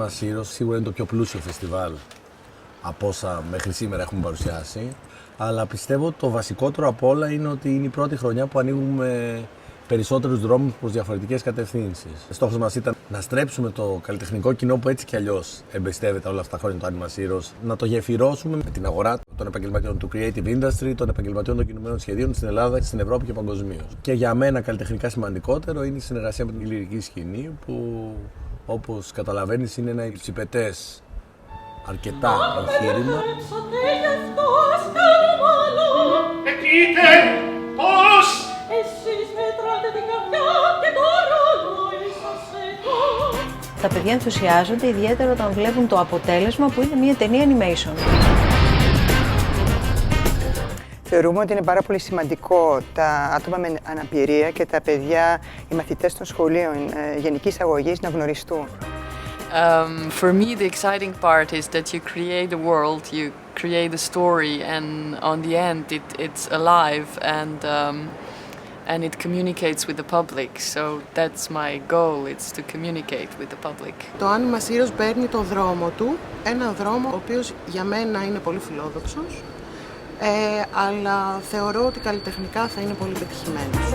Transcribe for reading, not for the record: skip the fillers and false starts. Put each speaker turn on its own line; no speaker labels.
Άνιμα Σύρος σίγουρα είναι το πιο πλούσιο φεστιβάλ από όσα μέχρι σήμερα έχουμε παρουσιάσει. Αλλά πιστεύω το βασικότερο απ' όλα είναι ότι είναι η πρώτη χρονιά που ανοίγουμε περισσότερους δρόμους προς διαφορετικές κατευθύνσεις. Στόχος μας ήταν να στρέψουμε το καλλιτεχνικό κοινό που έτσι κι αλλιώς εμπιστεύεται όλα αυτά τα χρόνια το Άνιμα Σύρος, να το γεφυρώσουμε με την αγορά των επαγγελματιών του creative industry, των επαγγελματιών των κινουμένων σχεδίων στην Ελλάδα, στην Ευρώπη και παγκοσμίως. Και για μένα καλλιτεχνικά σημαντικότερο είναι η συνεργασία με την λυρική σκηνή που, όπως καταλαβαίνεις, είναι ένα υψηπετές αρκετά εγχείρημα.
Τα παιδιά ενθουσιάζονται ιδιαίτερα όταν βλέπουν το αποτέλεσμα που είναι μια ταινία animation.
Θεωρούμε ότι είναι πάρα πολύ σημαντικό τα άτομα με αναπηρία και τα παιδιά, οι μαθητές των σχολείων γενικής αγωγής να γνωριστούν.
For me, the exciting part is that you create a world, you create a story, and on the end, it's alive and it communicates with the public. So that's my goal. It's to communicate with the public.
Το Άνιμα Σύρος παίρνει το δρόμο του, ένα δρόμο ο οποίος για μένα είναι πολύ φιλόδοξος, αλλά θεωρώ ότι καλλιτεχνικά θα είναι πολύ πετυχημένος.